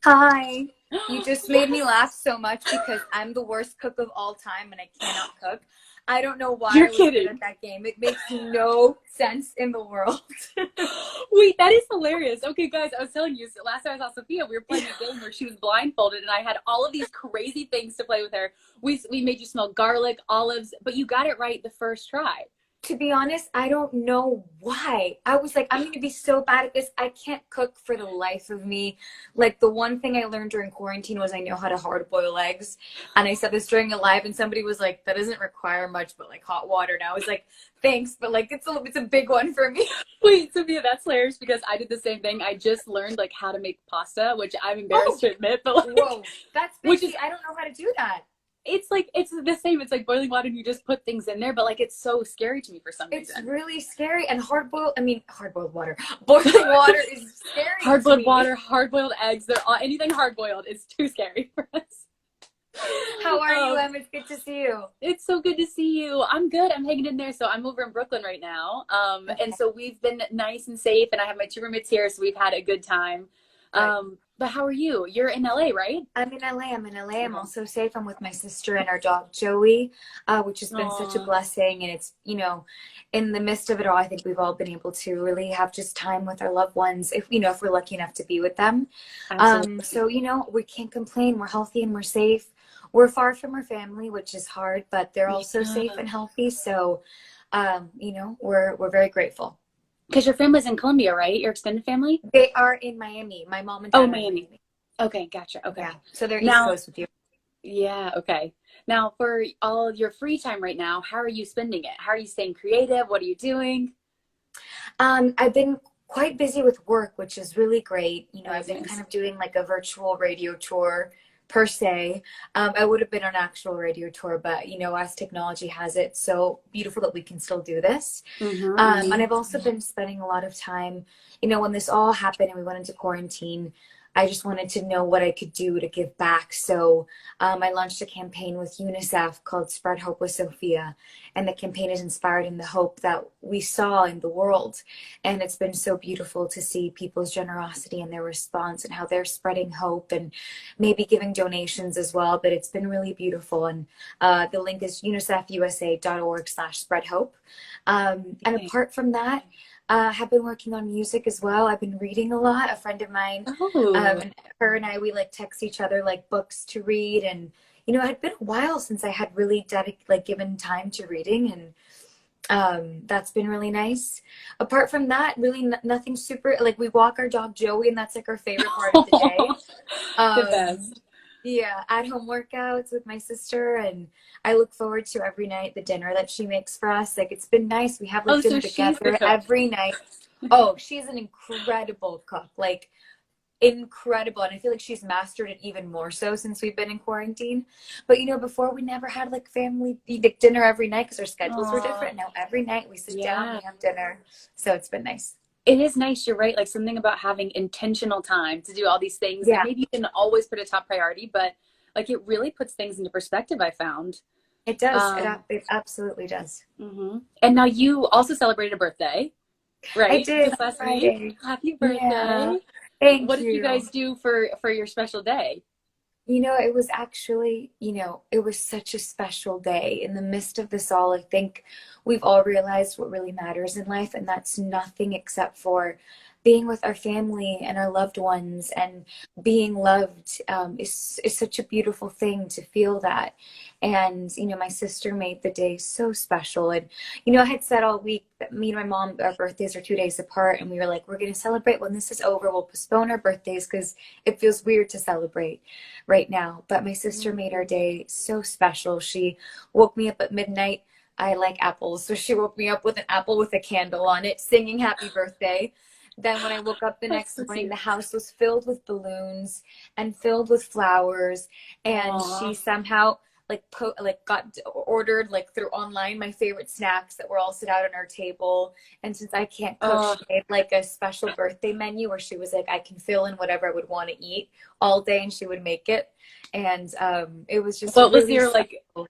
Hi. You just made me laugh so much because I'm the worst cook of all time and I cannot cook. I don't know why You're I was good kidding. at that game. It makes no sense in the world. Wait, that is hilarious. Okay, guys, I was telling you, so last time I saw Sophia, we were playing a game where she was blindfolded and I had all of these crazy things to play with her. We made you smell garlic, olives, but you got it right the first try. To be honest, I don't know why. I was like, I'm going to be so bad at this. I can't cook for the life of me. Like, the one thing I learned during quarantine was I know how to hard boil eggs. And I said this during a live, and somebody was like, that doesn't require much but like hot water. And I was like, thanks, but like, it's a big one for me. Wait, Sophia, that's hilarious because I did the same thing. I just learned like how to make pasta, which I'm embarrassed Oh, to admit, but like, whoa. That's big. which is See, I don't know how to do that. it's like it's the same. It's like boiling water and you just put things in there, but like it's so scary to me for some It's reason. really scary. And hard boiled water. Boiling water is scary Hard to boiled me. water, hard boiled eggs, they're all anything hard boiled is too scary for us. How are you, Um, Em? It's good to see you. it's so good to see you. I'm good. I'm hanging in there. So I'm over in Brooklyn right now. And Okay, so we've been nice and safe, and I have my two roommates here, so we've had a good time. good. But how are you? You're in LA, right? I'm in LA. I'm in LA. I'm Okay. also safe. I'm with my sister and our dog Joey, which has been such a Aw, blessing. And it's, in the midst of it all, I think we've all been able to really have just time with our loved ones if we're lucky enough to be with them. absolutely. So, we can't complain. We're healthy and we're safe. We're far from our family, which is hard, but they're also safe Yeah. and healthy. So, we're very grateful. Because your family's in Colombia, right? Your extended family? They are in Miami. My mom and Oh, dad are in Miami. Miami. Okay, gotcha. Yeah. Okay. So they're East Now, Coast with you. yeah, okay. Now, for all your free time right now, how are you spending it? How are you staying creative? What are you doing? I've been quite busy with work, which is really great. I've That's been kind nice. of doing like a virtual radio tour per se. I would have been on an actual radio tour, but as technology has it, so beautiful that we can still do this. Mm-hmm. And I've also been spending a lot of time, when this all happened and we went into quarantine, I just wanted to know what I could do to give back. So I launched a campaign with UNICEF called Spread Hope with Sofia. And the campaign is inspired in the hope that we saw in the world. And it's been so beautiful to see people's generosity and their response and how they're spreading hope and maybe giving donations as well. But it's been really beautiful. And the link is unicefusa.org/spreadhope. And Okay. apart from that, have been working on music as well. I've been reading a lot. A friend of mine, Oh, and her and I, we like text each other like books to read. And it had been a while since I had really given time to reading, and that's been really nice. Apart from that, really nothing super. Like, we walk our dog Joey, and that's like our favorite part of the day. the Um, best. yeah, at home workouts with my sister, and I look forward to every night the dinner that she makes for us. Like, it's been nice. We have Oh, like so dinner she's the together cook. every night. Oh, she's an incredible cook. Like, incredible. And I feel like she's mastered it even more so since we've been in quarantine. But before, we never had like family like dinner every night because our schedules were Aw, different. Now every night we sit down, yeah. we have dinner. So it's been nice. It is nice, you're right. Like something about having intentional time to do all these things that Yeah, maybe you didn't always put a top priority, but like it really puts things into perspective, I found. it does. Um, It absolutely does. and now you also celebrated a birthday, I right? did Just on last week. Friday. Happy Yeah. birthday. Thank What did you you. guys do for your special day? It was actually, it was such a special day. In the midst of this all, I think we've all realized what really matters in life, and that's nothing except for being with our family and our loved ones, and being loved is such a beautiful thing to feel that. And, my sister made the day so special. And, I had said all week that me and my mom, our birthdays are 2 days apart, and we were like, we're going to celebrate when this is over. We'll postpone our birthdays because it feels weird to celebrate right now. But my sister made our day so special. She woke me up at midnight. I like apples, so she woke me up with an apple with a candle on it, singing happy birthday. Then when I woke up the That's next so morning, sweet. the house was filled with balloons and filled with flowers. And she Aw. somehow got ordered like through online my favorite snacks that were all set out on our table. And since I can't cook, Oh, she made like a special birthday menu where she was like, I can fill in whatever I would want to eat all day, and she would make it. And it was just what was really your like special.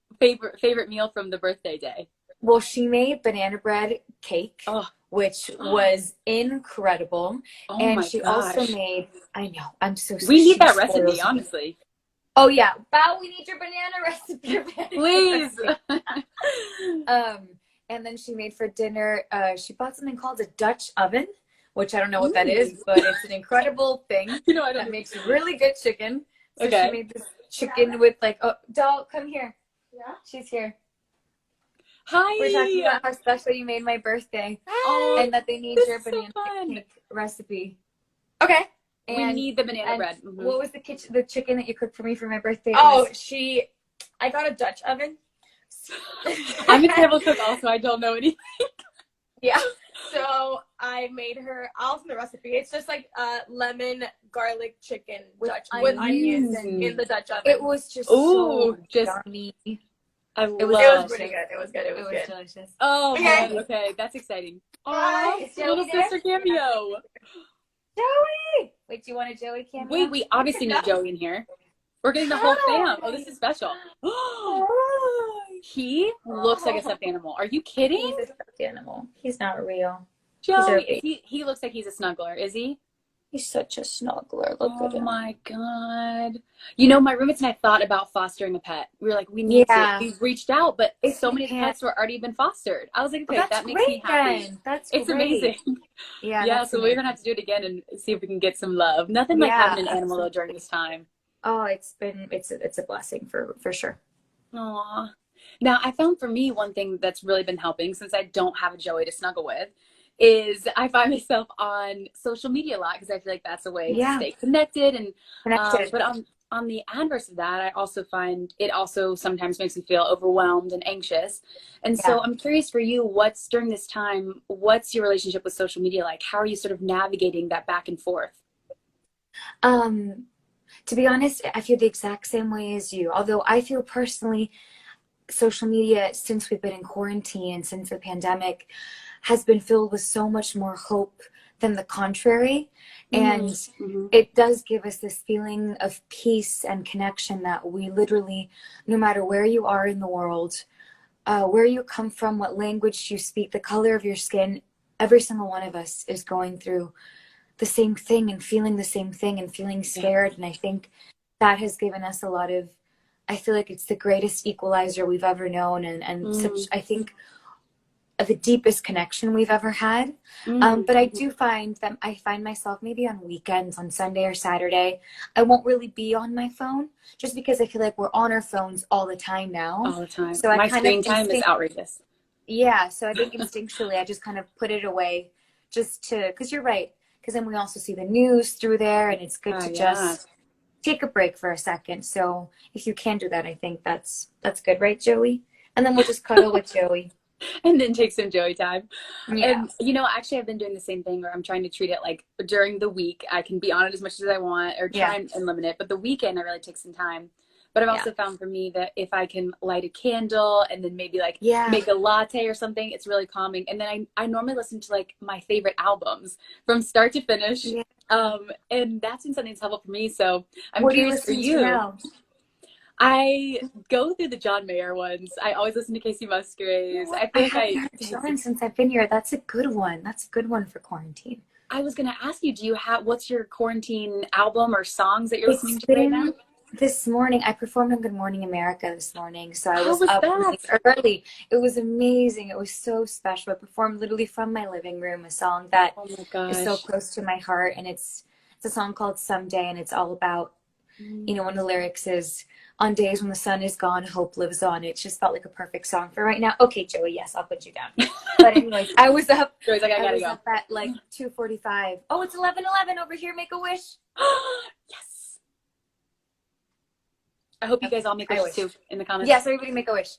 favorite meal from the birthday day? Well, she made banana bread cake, Oh, which was incredible. oh And my she also gosh. made, I know, We need she that recipe, spoils me. honestly. Oh yeah, Bao, we need your banana recipe, your banana cake Please. recipe. Um, and then she made for dinner, she bought something called a Dutch oven, which I don't know what that is, Mm. but it's an incredible thing You know, I don't that know. makes really good chicken. So she Okay. made this chicken with like, oh, doll, come here. Yeah, she's here. We're talking Hi. about how special you made my birthday. Oh, And that they need this your is so banana fun. cake recipe. Okay. We And need the banana bread. what was the chicken that you cooked for me for my birthday? I got a Dutch oven. I'm a terrible cook also. I don't know anything. Yeah. So I made her, I'll send the recipe. It's just like lemon garlic chicken with onions in the Dutch oven. It was just so just yummy. I It was love. pretty good. It was good. It was good. delicious. Oh Okay. man, okay, that's exciting. Oh, Is Joey little there? sister cameo. Joey! Wait, do you want a Joey cameo? Wait, we obviously need Joey in here. We're getting the whole fam. Oh, this is special. He looks like a stuffed animal. Are you kidding? He's a stuffed animal. He's not real. Joey, he looks like he's a snuggler, is he? He's such a snuggler. Look at Oh him. my God. You know, my roommates and I thought about fostering a pet. We were like, we need to. We reached out, but so many pets were already been fostered. I was like, okay, that makes me happy. Then. That's It's great. amazing. Yeah, so we're gonna have to do it again and see if we can get some love. Nothing like having an animal though during this time. Oh, it's a blessing for sure. Aw. Now, I found for me one thing that's really been helping since I don't have a Joey to snuggle with is I find myself on social media a lot because I feel like that's a way to stay connected. And but on the adverse of that, I also find it also sometimes makes me feel overwhelmed and anxious. And so I'm curious for you, during this time, what's your relationship with social media like? How are you sort of navigating that back and forth? To be honest, I feel the exact same way as you. Although I feel personally, social media, since we've been in quarantine and since the pandemic, has been filled with so much more hope than the contrary. And it does give us this feeling of peace and connection that we literally, no matter where you are in the world, where you come from, what language you speak, the color of your skin, every single one of us is going through the same thing and feeling the same thing and feeling scared. And I think that has given us a lot of, I feel like it's the greatest equalizer we've ever known, and such, I think, the deepest connection we've ever had. But I do find that I find myself maybe on weekends, on Sunday or Saturday, I won't really be on my phone just because I feel like we're on our phones all the time now. All the time. So my screen time is outrageous. Yeah, so I think instinctually I just kind of put it away just to, because you're right, because then we also see the news through there, and it's good to just take a break for a second. So if you can do that, I think that's good, right, Joey? And then we'll just cuddle with Joey. And then take some Joey time. Yeah. And, you know, actually I've been doing the same thing where I'm trying to treat it like during the week, I can be on it as much as I want or try and limit it. But the weekend, I really take some time. But I've also found for me that if I can light a candle and then maybe like make a latte or something, it's really calming. And then I normally listen to like my favorite albums from start to finish. Yeah. And that's been something that's helpful for me. So I'm curious for you. I go through the John Mayer ones. I always listen to Casey Musgraves. I think I haven't heard John since I've been here. That's a good one. That's a good one for quarantine. I was gonna ask you, what's your quarantine album or songs that you're listening to right now? This morning, I performed on Good Morning America this morning, so I was up early. It was amazing. It was so special. I performed literally from my living room, a song that is so close to my heart, and it's a song called Someday, and it's all about, you know, one of the lyrics is, on days when the sun is gone, hope lives on. It just felt like a perfect song for right now. Okay, Joey, yes, I'll put you down. But anyways, I was up. Joey's like, I was up at like 2:45. Oh, it's 11:11 over here. Make a wish. Yes. I hope you guys all make a wish too in the comments. Yes, everybody make a wish.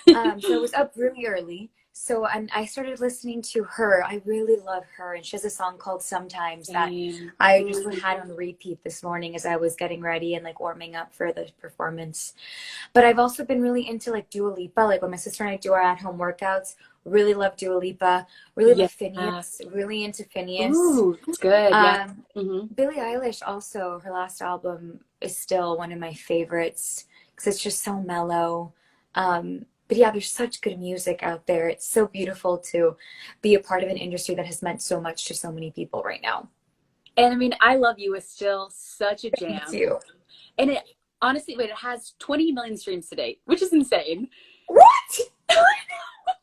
So I was up really early. So I started listening to her. I really love her. And she has a song called Sometimes that I just had on repeat this morning as I was getting ready and like warming up for the performance. But I've also been really into like Dua Lipa. Like when my sister and I do our at-home workouts, really love Dua Lipa. Really love Phineas. Really into Phineas. Ooh, that's good. Billie Eilish also, her last album is still one of my favorites because it's just so mellow. but yeah, there's such good music out there. It's so beautiful to be a part of an industry that has meant so much to so many people right now. And I mean, I Love You is still such a Thank jam. you. And it honestly, wait, it has 20 million streams to date, which is insane. What?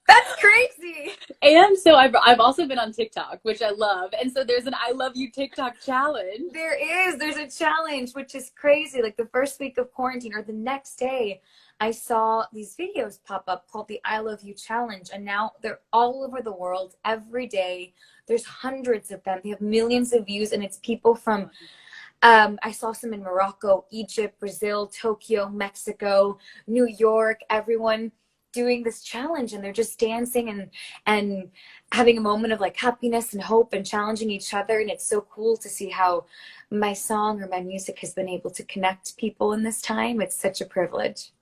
That's crazy. And so I've also been on TikTok, which I love. And so there's an I Love You TikTok challenge. There's a challenge, which is crazy. Like the first week of quarantine or the next day, I saw these videos pop up called the I Love You Challenge. And now they're all over the world every day. There's hundreds of them. They have millions of views, and it's people from, I saw some in Morocco, Egypt, Brazil, Tokyo, Mexico, New York, everyone doing this challenge, and they're just dancing and having a moment of like happiness and hope and challenging each other. And it's so cool to see how my song or my music has been able to connect people in this time. It's such a privilege.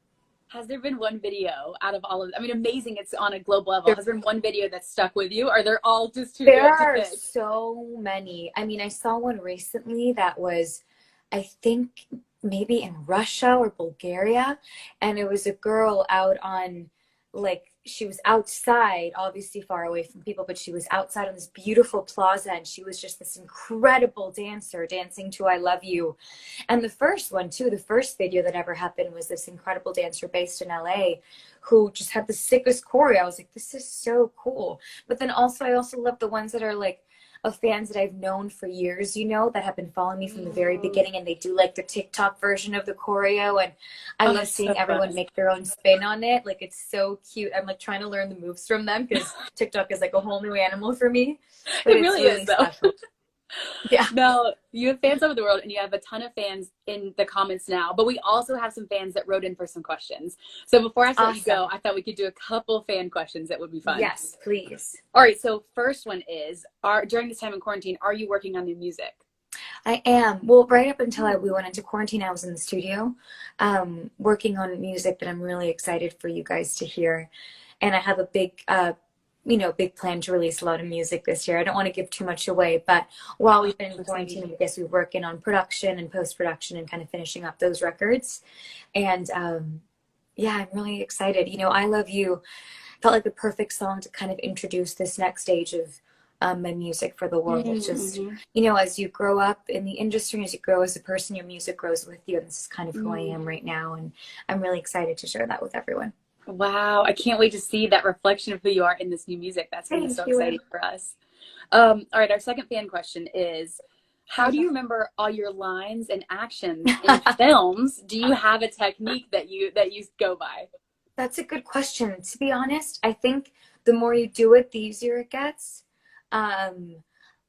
Has there been one video out of all of them? I mean, amazing, it's on a global level. Has there been one video that stuck with you? Are they all just too good to pick? There are so many. I mean, I saw one recently that was, I think, maybe in Russia or Bulgaria, and it was a girl out on, like, she was outside, obviously far away from people, but she was outside on this beautiful plaza, and she was just this incredible dancer dancing to I Love You. And the first one too, the first video that ever happened, was this incredible dancer based in LA who just had the sickest choreo. I was like, this is so cool. But then also, I also love the ones that are like of fans that I've known for years, you know, that have been following me from the very beginning, and they do like the TikTok version of the choreo, and I love seeing everyone make their own spin on it. Like, it's so cute. I'm like trying to learn the moves from them, because TikTok is like a whole new animal for me. But it really is, though. Special. Yeah. No, you have fans over the world, and you have a ton of fans in the comments now, but we also have some fans that wrote in for some questions. So before I let you go, I thought we could do a couple fan questions that would be fun. Yes, please. All right, so first one is, during this time in quarantine, are you working on new music? I am. Well, right up until we went into quarantine, I was in the studio working on music that I'm really excited for you guys to hear. And I have a big big plan to release a lot of music this year. I don't want to give too much away, but while we've been in quarantine, I guess we're working on production and post-production and kind of finishing up those records. And yeah, I'm really excited. You know, I Love You felt like the perfect song to kind of introduce this next stage of my music for the world. It's just, you know, as you grow up in the industry, as you grow as a person, your music grows with you. And this is kind of who I am right now. And I'm really excited to share that with everyone. Wow, I can't wait to see that reflection of who you are in this new music. That's going to be so exciting for us. All right, our second fan question is, how do you remember all your lines and actions in films? Do you have a technique that you go by? That's a good question. To be honest, I think the more you do it, the easier it gets.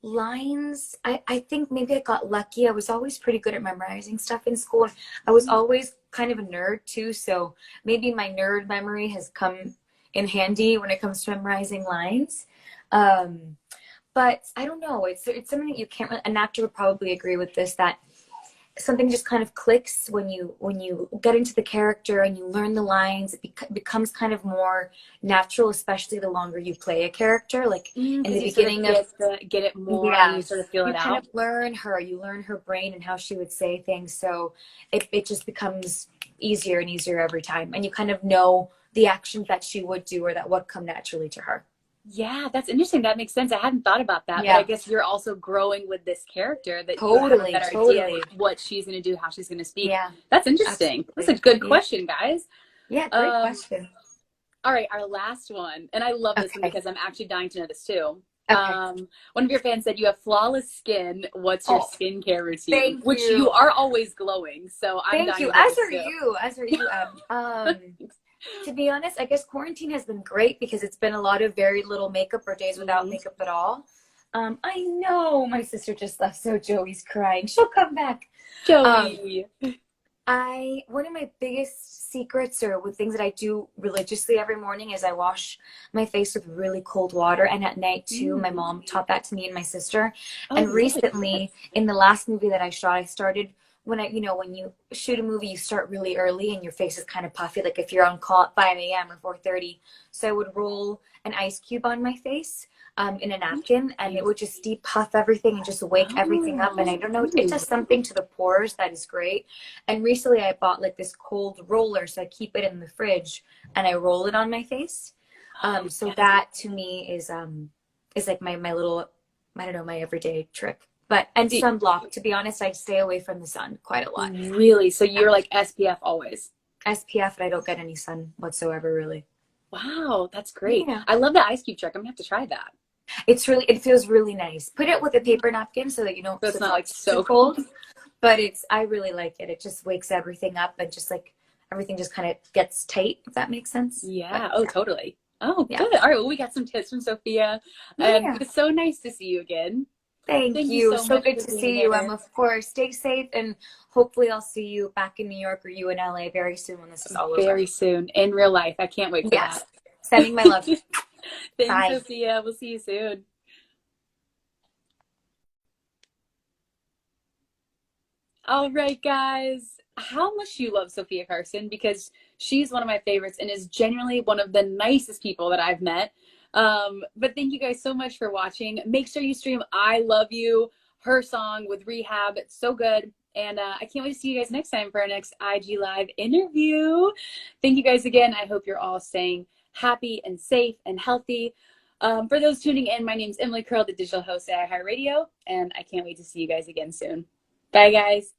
Lines, I think maybe I got lucky. I was always pretty good at memorizing stuff in school. I was always kind of a nerd too, so maybe my nerd memory has come in handy when it comes to memorizing lines. But I don't know. It's something that you can't really, an actor would probably agree with this, that something just kind of clicks when you get into the character and you learn the lines. It becomes kind of more natural, especially the longer you play a character. Like in the beginning get it more, and you sort of feel it out. You kind of learn her brain and how she would say things. So it just becomes easier and easier every time, and you kind of know the actions that she would do or that would come naturally to her. Yeah, that's interesting. That makes sense. I hadn't thought about that. Yeah. But I guess you're also growing with this character, that you have a better idea of what she's going to do, how she's going to speak. Yeah. That's interesting. Absolutely. That's a good question, guys. Yeah, great question. All right, our last one. And I love this one because I'm actually dying to know this too. Okay. One of your fans said you have flawless skin. What's your skincare routine? Thank Which you. you are always glowing. So I'm Thank dying you. to know As are too. you. To be honest, I guess quarantine has been great because it's been a lot of very little makeup or days without makeup at all. I know my sister just left, so Joey's crying. She'll come back. Joey. One of my biggest secrets, or with things that I do religiously every morning, is I wash my face with really cold water, and at night too. My mom taught that to me and my sister. And recently, in the last movie that I shot, I started when when you shoot a movie, you start really early and your face is kind of puffy, like if you're on call at 5 a.m. or 4:30. So I would roll an ice cube on my face in a napkin, and it would just depuff everything and just wake everything up. And I don't know, it does something to the pores that is great. And recently I bought like this cold roller, so I keep it in the fridge and I roll it on my face. So that to me is like my little, I don't know, my everyday trick. But, and sunblock, to be honest, I stay away from the sun quite a lot. Really? So you're like SPF always? SPF, and I don't get any sun whatsoever, really. Wow, that's great. Yeah. I love the ice cube trick. I'm gonna have to try that. It feels really nice. Put it with a paper napkin so that you don't, So it's so not like too so cold. But I really like it. It just wakes everything up and just like everything just kind of gets tight, if that makes sense. Yeah. But, Oh, totally. Oh, yeah. good. All right. Well, we got some tips from Sophia. Yeah. It's so nice to see you again. Thank you you. so So much good for to being see you, here. Emma. Of course. Stay safe, and hopefully I'll see you back in New York or you in LA very soon when this is all over. Very soon in real life. I can't wait for Yes. that. Sending my love. Thanks, Bye. Sophia. We'll see you soon. All right, guys. How much you love Sofia Carson, because she's one of my favorites and is genuinely one of the nicest people that I've met. But thank you guys so much for watching. Make sure you stream I Love You, her song with Rehab. It's so good. And I can't wait to see you guys next time for our next IG Live interview. Thank you guys again. I hope you're all staying happy and safe and healthy. For those tuning in, my name's Emily Curl, the digital host at iHeartRadio, and I can't wait to see you guys again soon. Bye, guys.